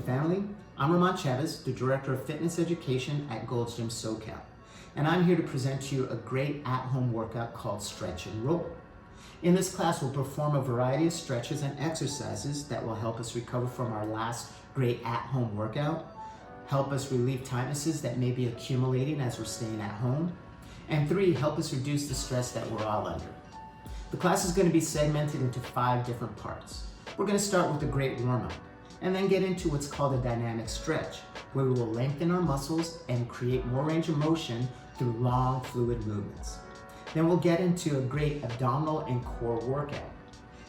family. I'm Chavez, the Director of Fitness Education at Gold's Gym SoCal. And I'm here to present to you a great at-home workout called Stretch and Roll. In this class, we'll perform a variety of stretches and exercises that will help us recover from our last great at-home workout, help us relieve tightnesses that may be accumulating as we're staying at home, and 3, help us reduce the stress that we're all under. The class is going to be segmented into 5 different parts. We're going to start with a great warm-up, and then get into what's called a dynamic stretch, where we will lengthen our muscles and create more range of motion through long, fluid movements. Then we'll get into a great abdominal and core workout.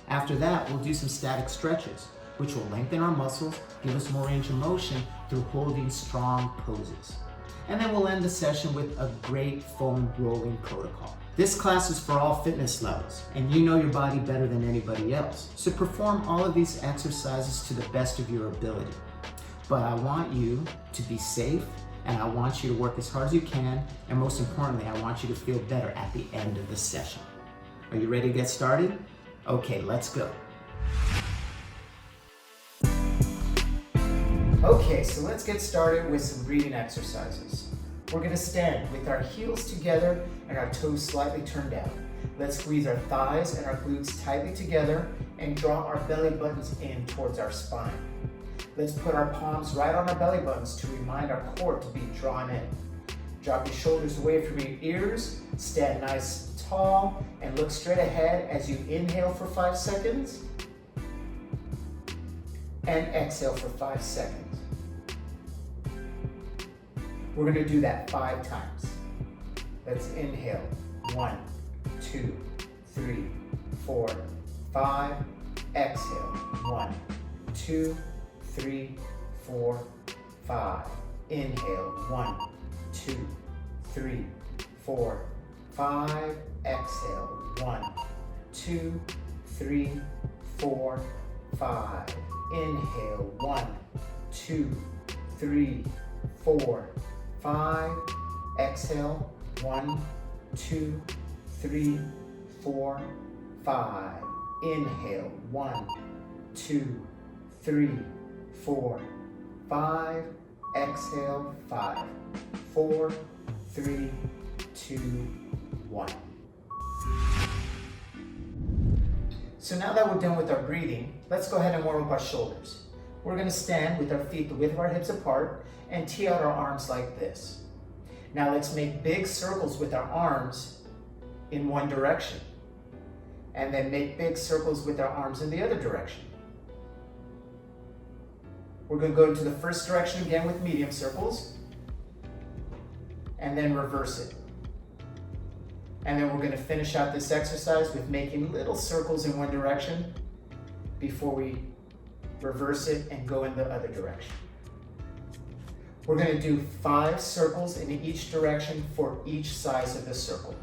After that, we'll do some static stretches, which will lengthen our muscles, give us more range of motion through holding strong poses. And then we'll end the session with a great foam rolling protocol. This class is for all fitness levels, and you know your body better than anybody else. So perform all of these exercises to the best of your ability. But I want you to be safe, and I want you to work as hard as you can, and most importantly, I want you to feel better at the end of the session. Are you ready to get started? Okay, let's go. Okay, so let's get started with some breathing exercises. We're going to stand with our heels together and our toes slightly turned out. Let's squeeze our thighs and our glutes tightly together and draw our belly buttons in towards our spine. Let's put our palms right on our belly buttons to remind our core to be drawn in. Drop your shoulders away from your ears, stand nice and tall, and look straight ahead as you inhale for 5 seconds and exhale for 5 seconds. We're going to do that 5 times. Let's inhale. 1, 2, 3, 4, 5. Exhale. 1, 2, 3, 4, 5. Inhale. 1, 2, 3, 4, 5. Exhale. 1, 2, 3, 4, 5. Inhale. 1, 2, 3, 4, 5. Exhale. 1, 2, 3, 4, 5. Inhale. 1, 2, 3, 4, 5. Exhale. 5, 4, 3, 2, 1. So now that we're done with our breathing, let's go ahead and warm up our shoulders. We're going to stand with our feet the width of our hips apart and tee out our arms like this. Now let's make big circles with our arms in one direction, and then make big circles with our arms in the other direction. We're going to go into the first direction again with medium circles, and then reverse it. And then we're going to finish out this exercise with making little circles in one direction before we reverse it and go in the other direction. We're going to do 5 circles in each direction for each size of the circle.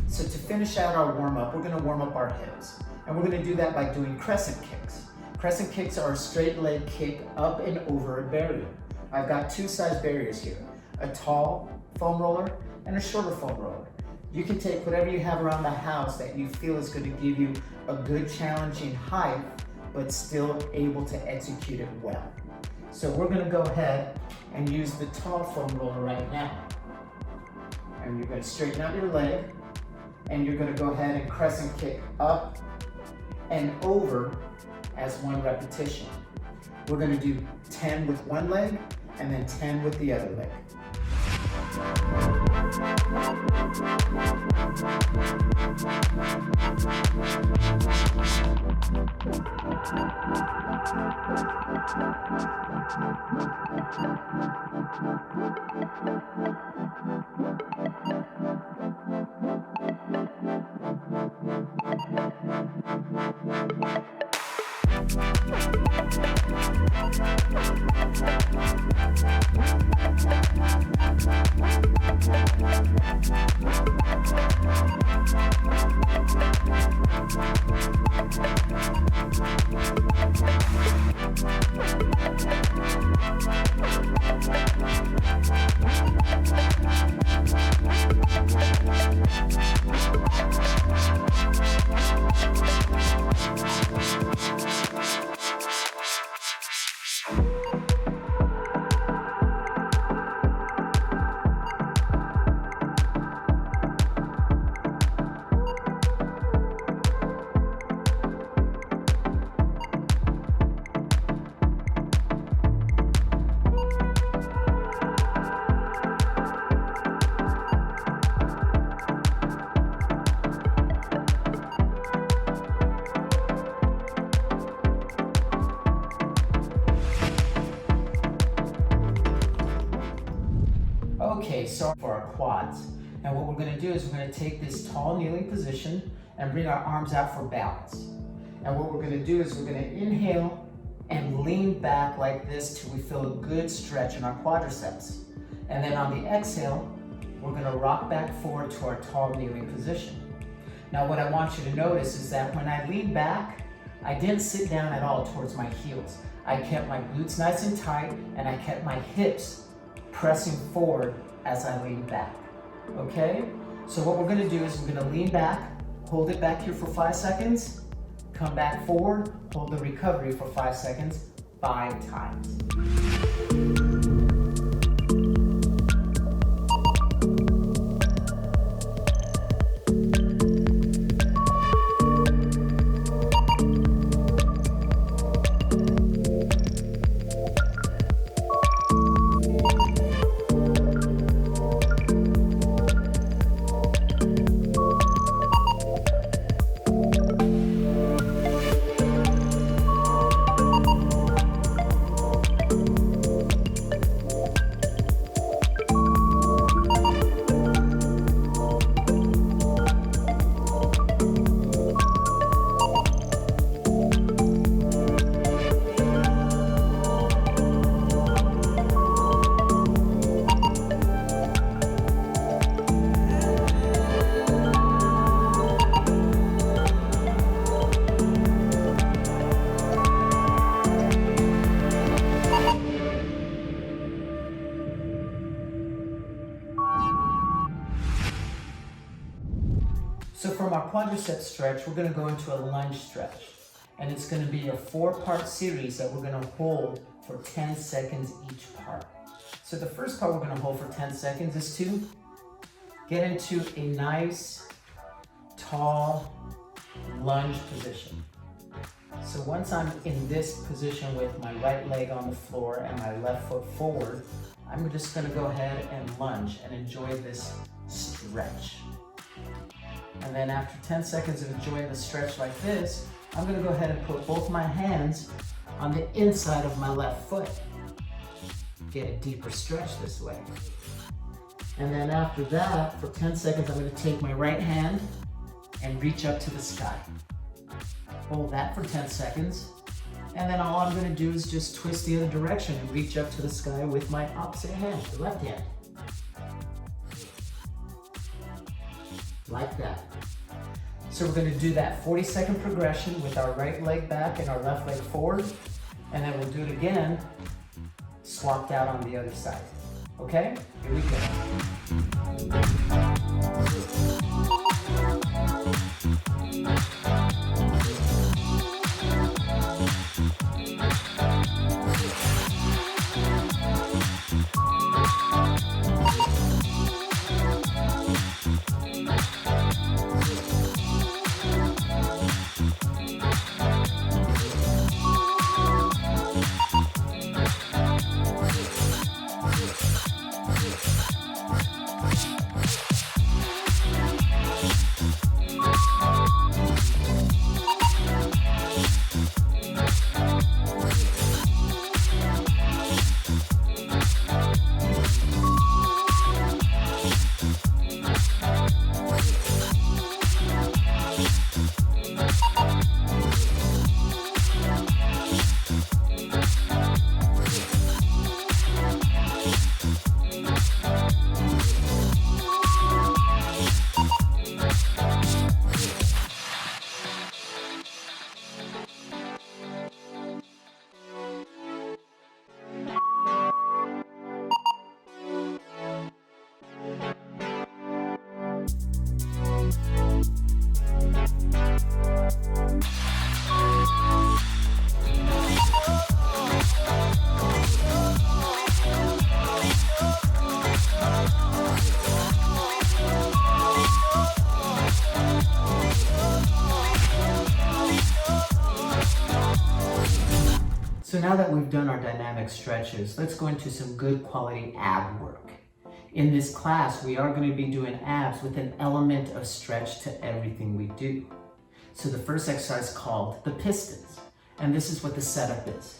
So to finish out our warm-up, we're going to warm up our hips. And we're going to do that by doing crescent kicks. Crescent kicks are a straight leg kick up and over a barrier. I've got 2 size barriers here, a tall foam roller and a shorter foam roller. You can take whatever you have around the house that you feel is going to give you a good challenging height, but still able to execute it well. So we're going to go ahead and use the tall foam roller right now. And you're going to straighten out your leg, and you're going to go ahead and crescent kick up and over as 1 repetition. We're going to do 10 with one leg and then 10 with the other leg. Okay, so for our quads. And what we're going to do is we're going to take this tall kneeling position and bring our arms out for balance. And what we're going to do is we're going to inhale and lean back like this till we feel a good stretch in our quadriceps. And then on the exhale, we're going to rock back forward to our tall kneeling position. Now what I want you to notice is that when I lean back, I didn't sit down at all towards my heels. I kept my glutes nice and tight, and I kept my hips pressing forward as I lean back, okay? So what we're gonna do is we're gonna lean back, hold it back here for 5 seconds, come back forward, hold the recovery for 5 seconds, 5 times. So from our quadricep stretch, we're gonna go into a lunge stretch. And it's gonna be a 4-part series that we're gonna hold for 10 seconds each part. So the first part we're gonna hold for 10 seconds is to get into a nice, tall lunge position. So once I'm in this position with my right leg on the floor and my left foot forward, I'm just gonna go ahead and lunge and enjoy this stretch. And then after 10 seconds of enjoying the stretch like this, I'm gonna go ahead and put both my hands on the inside of my left foot. Get a deeper stretch this way. And then after that, for 10 seconds, I'm gonna take my right hand and reach up to the sky. Hold that for 10 seconds. And then all I'm gonna do is just twist the other direction and reach up to the sky with my opposite hand, the left hand. Like that. So we're going to do that 40-second progression with our right leg back and our left leg forward, and then we'll do it again, swapped out on the other side. Okay? Here we go. So now that we've done our dynamic stretches, let's go into some good quality ab work. In this class, we are going to be doing abs with an element of stretch to everything we do. So the first exercise is called the Pistons, and this is what the setup is.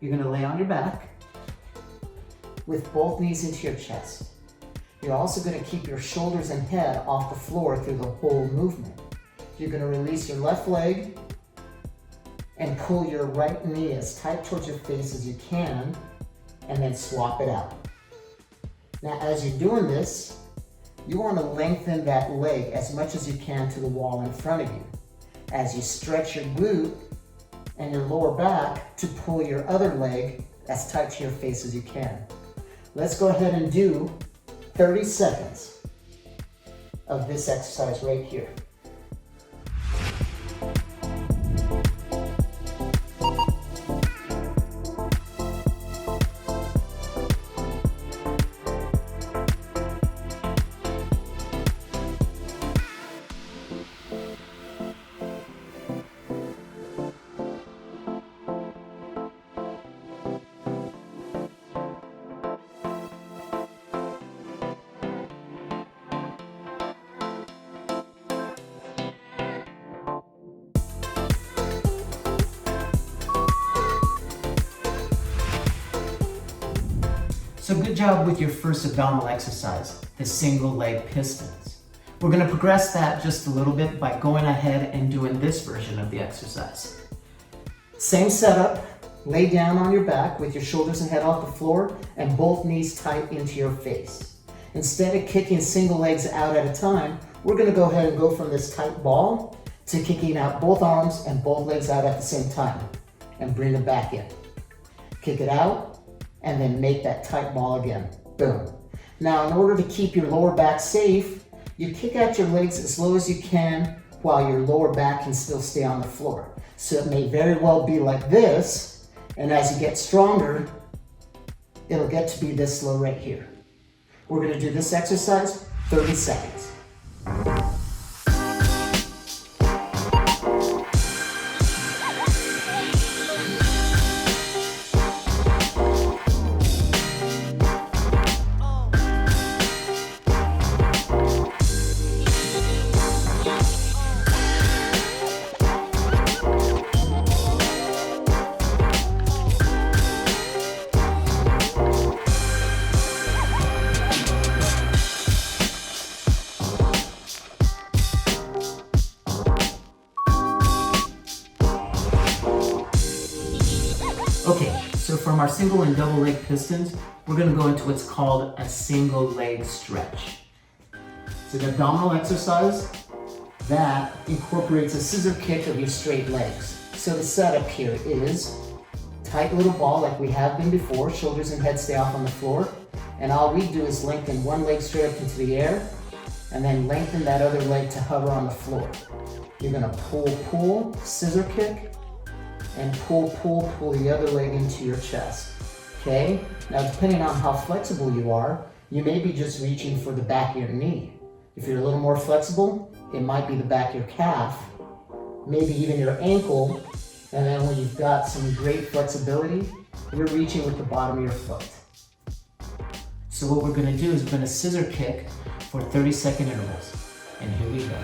You're going to lay on your back with both knees into your chest. You're also going to keep your shoulders and head off the floor through the whole movement. You're going to release your left leg and pull your right knee as tight towards your face as you can, and then swap it out. Now, as you're doing this, you want to lengthen that leg as much as you can to the wall in front of you, as you stretch your glute and your lower back to pull your other leg as tight to your face as you can. Let's go ahead and do 30 seconds of this exercise right here. So good job with your first abdominal exercise, the single leg pistons. We're going to progress that just a little bit by going ahead and doing this version of the exercise. Same setup, lay down on your back with your shoulders and head off the floor and both knees tight into your face. Instead of kicking single legs out at a time, we're going to go ahead and go from this tight ball to kicking out both arms and both legs out at the same time and bring it back in. Kick it out, and then make that tight ball again. Boom. Now, in order to keep your lower back safe, you kick out your legs as low as you can while your lower back can still stay on the floor. So it may very well be like this, and as you get stronger, it'll get to be this low right here. We're gonna do this exercise 30 seconds. Okay, so from our single and double leg pistons, we're going to go into what's called a single leg stretch. It's an abdominal exercise that incorporates a scissor kick of your straight legs. So the setup here is tight little ball like we have been before, shoulders and head stay off on the floor, and all we do is lengthen one leg straight up into the air and then lengthen that other leg to hover on the floor. You're going to pull, scissor kick, and pull the other leg into your chest, okay? Now, depending on how flexible you are, you may be just reaching for the back of your knee. If you're a little more flexible, it might be the back of your calf, maybe even your ankle, and then when you've got some great flexibility, you're reaching with the bottom of your foot. So what we're gonna do is we're gonna scissor kick for 30-second intervals, and here we go.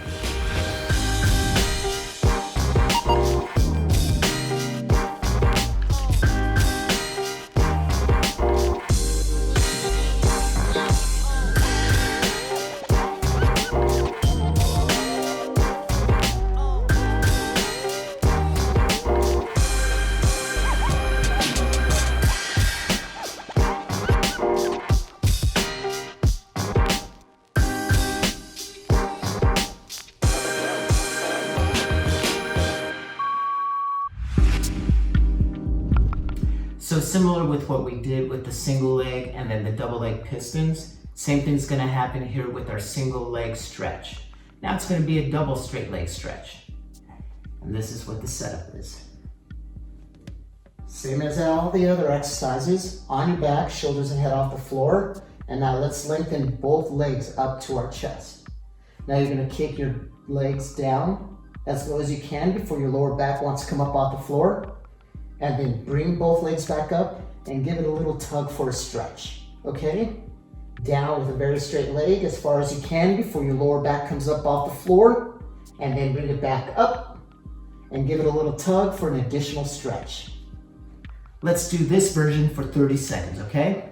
So similar with what we did with the single leg and then the double leg pistons, same thing's gonna happen here with our single leg stretch. Now it's gonna be a double straight leg stretch. And this is what the setup is. Same as all the other exercises, on your back, shoulders and head off the floor. And now let's lengthen both legs up to our chest. Now you're gonna kick your legs down as low as you can before your lower back wants to come up off the floor. and then bring both legs back up and give it a little tug for a stretch, okay? Down with a very straight leg as far as you can before your lower back comes up off the floor, and then bring it back up and give it a little tug for an additional stretch. Let's do this version for 30 seconds, okay?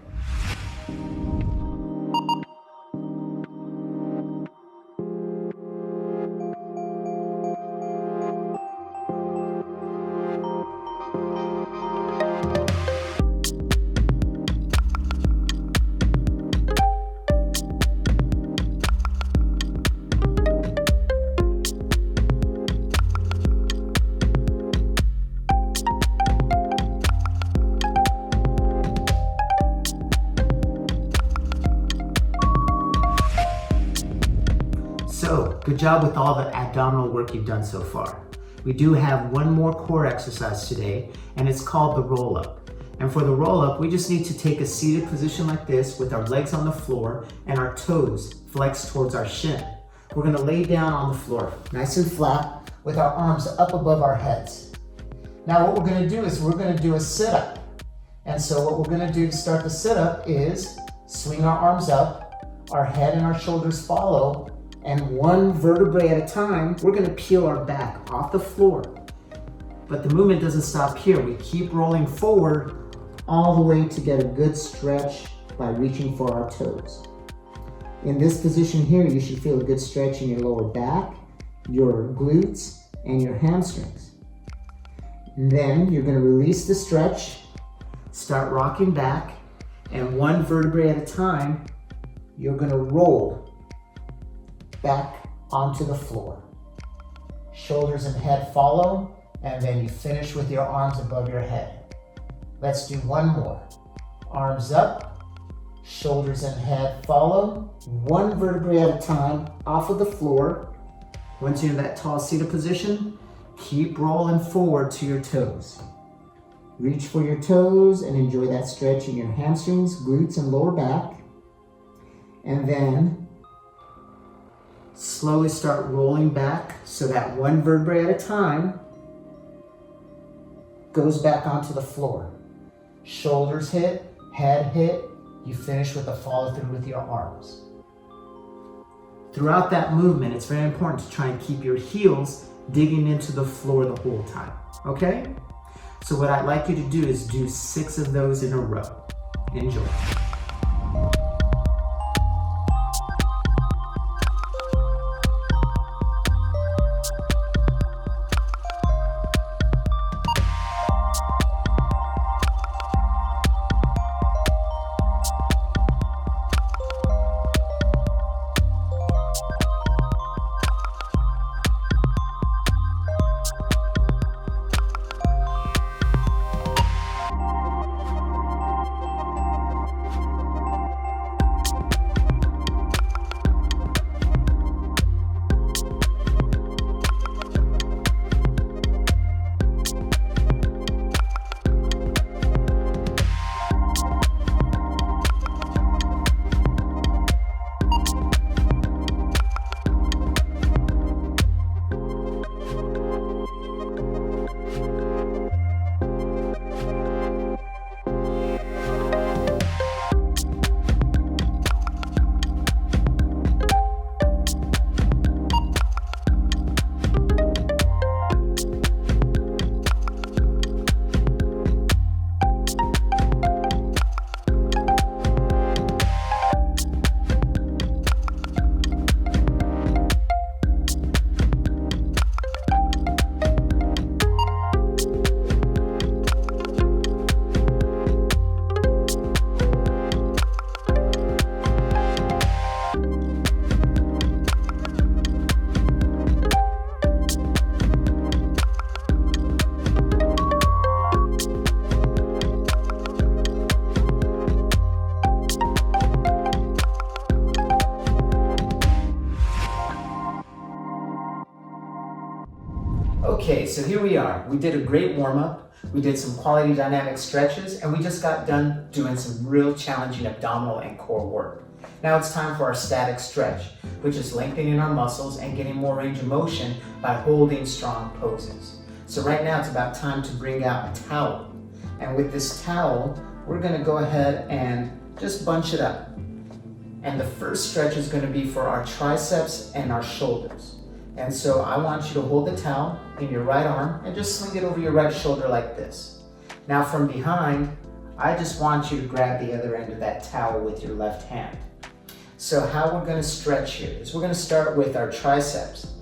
So, good job with all the abdominal work you've done so far. We do have one more core exercise today, and it's called the roll-up. And for the roll-up, we just need to take a seated position like this with our legs on the floor and our toes flexed towards our shin. We're gonna lay down on the floor, nice and flat, with our arms up above our heads. Now what we're gonna do is we're gonna do a sit-up. And so what we're gonna do to start the sit-up is swing our arms up, our head and our shoulders follow, and one vertebrae at a time, we're gonna peel our back off the floor. But the movement doesn't stop here. We keep rolling forward all the way to get a good stretch by reaching for our toes. In this position here, you should feel a good stretch in your lower back, your glutes, and your hamstrings. And then you're gonna release the stretch, start rocking back, and one vertebrae at a time, you're gonna roll back onto the floor. Shoulders and head follow, and then you finish with your arms above your head. Let's do one more. Arms up, shoulders and head follow, one vertebrae at a time off of the floor. Once you're in that tall seated position, keep rolling forward to your toes. Reach for your toes and enjoy that stretch in your hamstrings, glutes, and lower back. And then slowly start rolling back so that one vertebrae at a time goes back onto the floor. Shoulders hit, head hit, you finish with a follow through with your arms. Throughout that movement, it's very important to try and keep your heels digging into the floor the whole time, okay? So what I'd like you to do is do 6 of those in a row. Enjoy. Okay, so here we are. We did a great warm-up, we did some quality dynamic stretches, and we just got done doing some real challenging abdominal and core work. Now it's time for our static stretch, which is lengthening our muscles and getting more range of motion by holding strong poses. So right now it's about time to bring out a towel. And with this towel, we're gonna go ahead and just bunch it up. And the first stretch is gonna be for our triceps and our shoulders. And so I want you to hold the towel in your right arm and just sling it over your right shoulder like this. Now from behind, I just want you to grab the other end of that towel with your left hand. So how we're gonna stretch here is we're gonna start with our triceps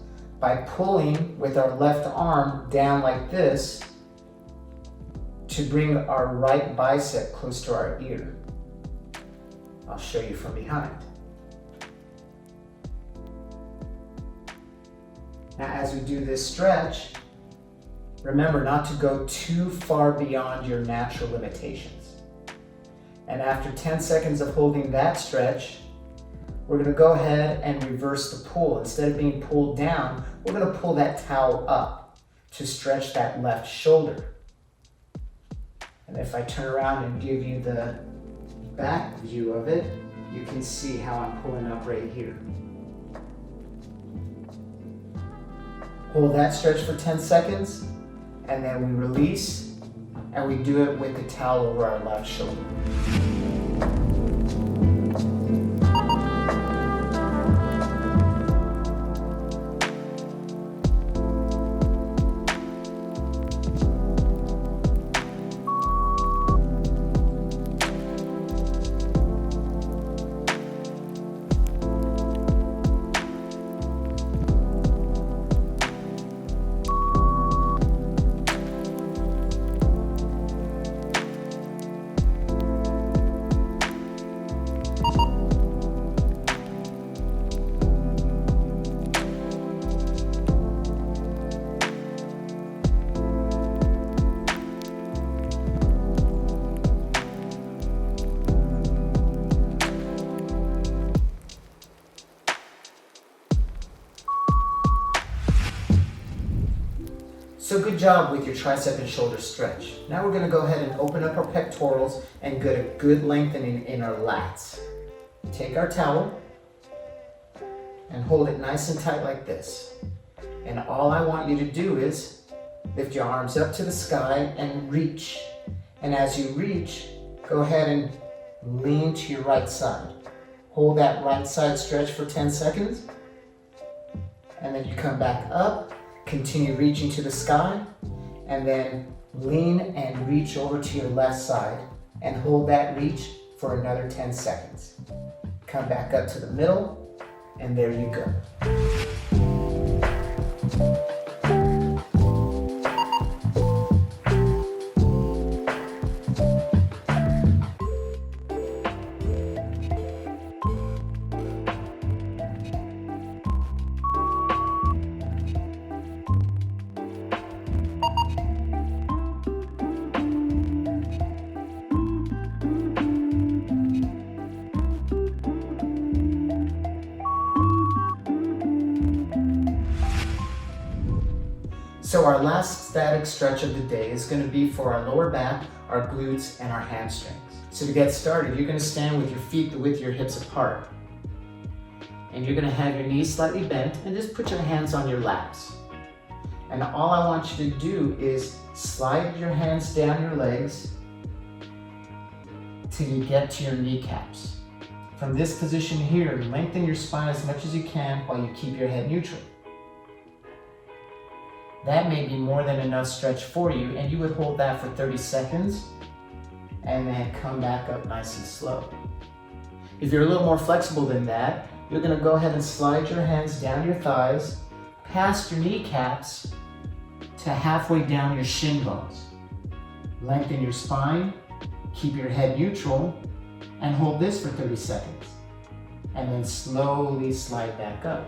by pulling with our left arm down like this to bring our right bicep close to our ear. I'll show you from behind. Now as we do this stretch, remember not to go too far beyond your natural limitations. And after 10 seconds of holding that stretch, we're gonna go ahead and reverse the pull. Instead of being pulled down, we're gonna pull that towel up to stretch that left shoulder. And if I turn around and give you the back view of it, you can see how I'm pulling up right here. Hold that stretch for 10 seconds, and then we release, and we do it with the towel over our left shoulder. So good job with your tricep and shoulder stretch. Now we're gonna go ahead and open up our pectorals and get a good lengthening in our lats. Take our towel and hold it nice and tight like this. And all I want you to do is lift your arms up to the sky and reach. And as you reach, go ahead and lean to your right side. Hold that right side stretch for 10 seconds. And then you come back up. Continue reaching to the sky, and then lean and reach over to your left side and hold that reach for another 10 seconds. Come back up to the middle, and there you go. So our last static stretch of the day is going to be for our lower back, our glutes, and our hamstrings. So to get started, you're going to stand with your feet the width of your hips apart. And you're going to have your knees slightly bent and just put your hands on your laps. And all I want you to do is slide your hands down your legs till you get to your kneecaps. From this position here, lengthen your spine as much as you can while you keep your head neutral. That may be more than enough stretch for you, and you would hold that for 30 seconds and then come back up nice and slow. If you're a little more flexible than that, you're gonna go ahead and slide your hands down your thighs, past your kneecaps to halfway down your shin bones. Lengthen your spine, keep your head neutral, and hold this for 30 seconds. And then slowly slide back up.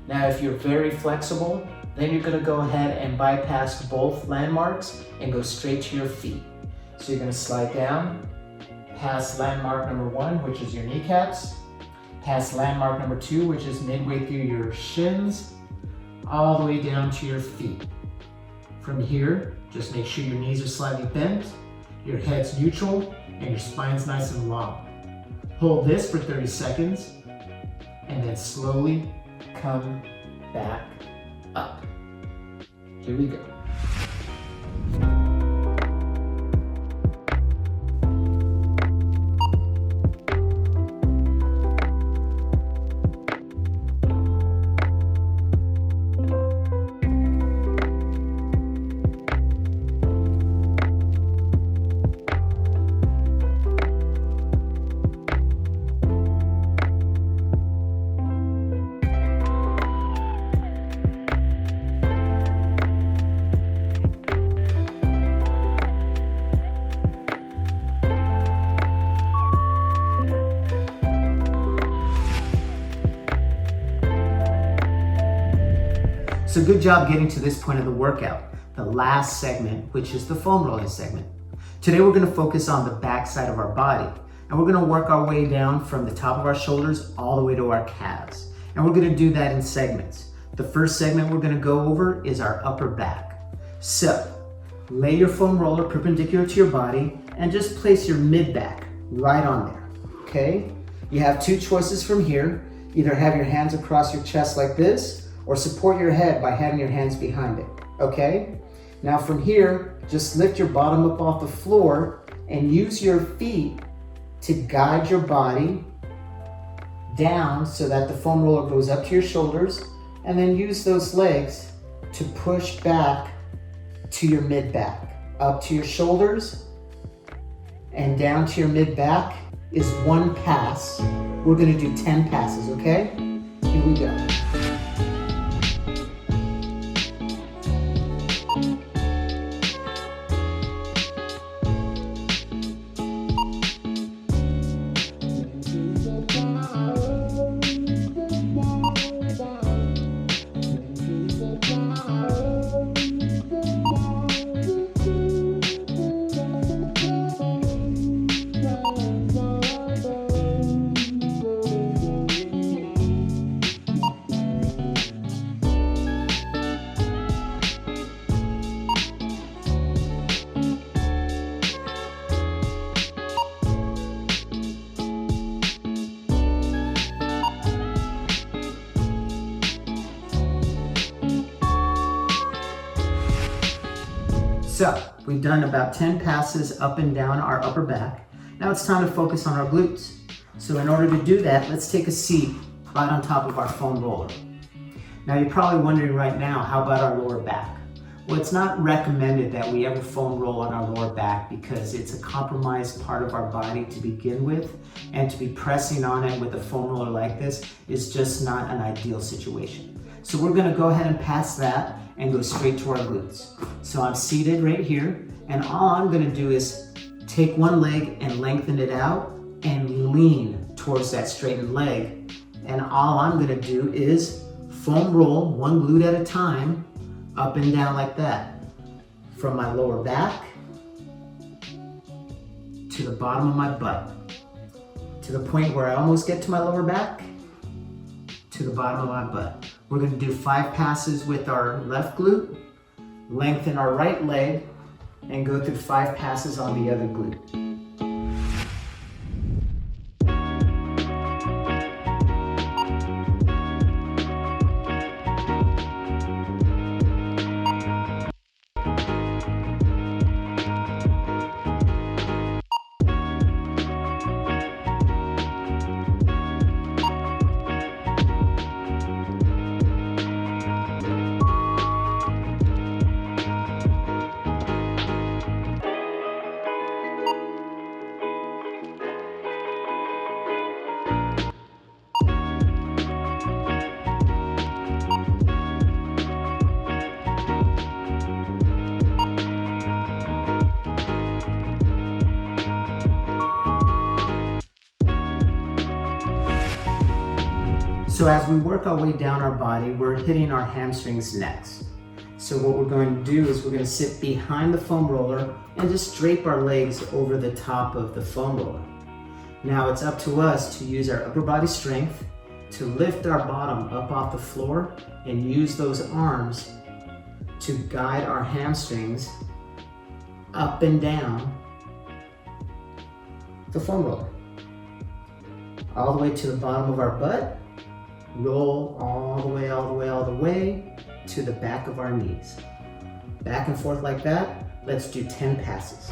Now, if you're very flexible, then you're gonna go ahead and bypass both landmarks and go straight to your feet. So you're gonna slide down, past landmark number 1, which is your kneecaps, past landmark number 2, which is midway through your shins, all the way down to your feet. From here, just make sure your knees are slightly bent, your head's neutral, and your spine's nice and long. Hold this for 30 seconds, and then slowly come back up. Here we go. a good job getting to this point of the workout, the last segment, which is the foam rolling segment. Today we're going to focus on the back side of our body, and we're going to work our way down from the top of our shoulders all the way to our calves. And we're going to do that in segments. The first segment we're going to go over is our upper back. So, lay your foam roller perpendicular to your body and just place your mid-back right on there, okay? You have two choices from here. Either have your hands across your chest like this, or support your head by having your hands behind it, okay? Now from here, just lift your bottom up off the floor and use your feet to guide your body down so that the foam roller goes up to your shoulders, and then use those legs to push back to your mid-back. Up to your shoulders and down to your mid-back is one pass. We're gonna do 10 passes, okay? Here we go. So, we've done about 10 passes up and down our upper back. Now it's time to focus on our glutes. So in order to do that, let's take a seat right on top of our foam roller. Now you're probably wondering right now, how about our lower back? Well, it's not recommended that we ever foam roll on our lower back because it's a compromised part of our body to begin with, and to be pressing on it with a foam roller like this is just not an ideal situation. So we're gonna go ahead and pass that and go straight to our glutes. So I'm seated right here, and all I'm gonna do is take one leg and lengthen it out and lean towards that straightened leg. And all I'm gonna do is foam roll one glute at a time, up and down like that. From my lower back to the bottom of my butt. To the point where I almost get to my lower back, to the bottom of my butt. We're gonna do 5 passes with our left glute, lengthen our right leg, and go through 5 passes on the other glute. So as we work our way down our body, we're hitting our hamstrings next. So what we're going to do is we're going to sit behind the foam roller and just drape our legs over the top of the foam roller. Now it's up to us to use our upper body strength to lift our bottom up off the floor and use those arms to guide our hamstrings up and down the foam roller. All the way to the bottom of our butt. Roll all the way, all the way, all the way to the back of our knees. Back and forth like that. Let's do 10 passes.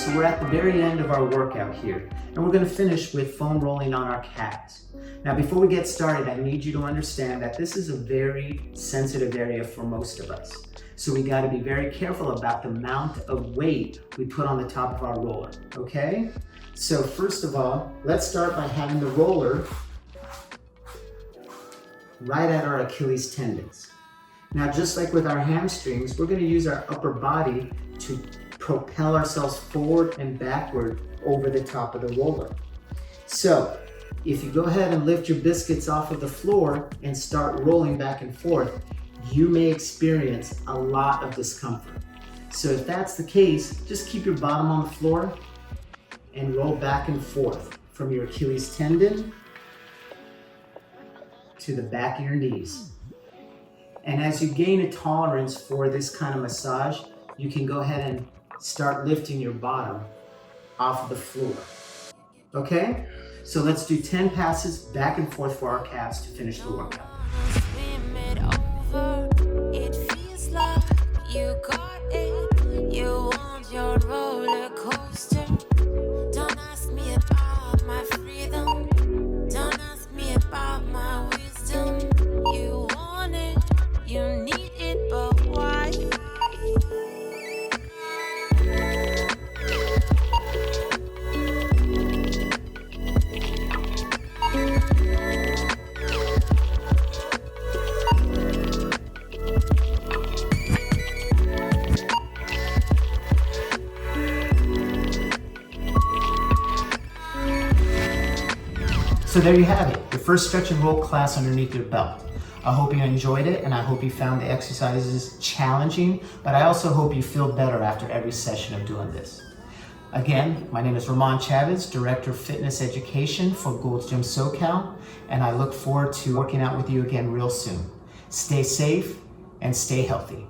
so we're at the very end of our workout here, and we're going to finish with foam rolling on our calves. Now, before we get started, I need you to understand that this is a very sensitive area for most of us. So we got to be very careful about the amount of weight we put on the top of our roller, okay? So first of all, let's start by having the roller right at our Achilles tendons. Now, just like with our hamstrings, we're going to use our upper body to propel ourselves forward and backward over the top of the roller. So if you go ahead and lift your biscuits off of the floor and start rolling back and forth, you may experience a lot of discomfort. So if that's the case, just keep your bottom on the floor and roll back and forth from your Achilles tendon to the back of your knees. And as you gain a tolerance for this kind of massage, you can go ahead and start lifting your bottom off of the floor. Okay? So let's do 10 passes back and forth for our calves to finish the workout. It feels like you got it. You want your roller coaster. Don't ask me about my freedom. Don't ask me about my wisdom. You want it, you need it, but why? So there you have it, your first stretch and roll class underneath your belt. I hope you enjoyed it, and I hope you found the exercises challenging, but I also hope you feel better after every session of doing this. Again, my name is Chavez, Director of Fitness Education for Gold's Gym SoCal, and I look forward to working out with you again real soon. Stay safe and stay healthy.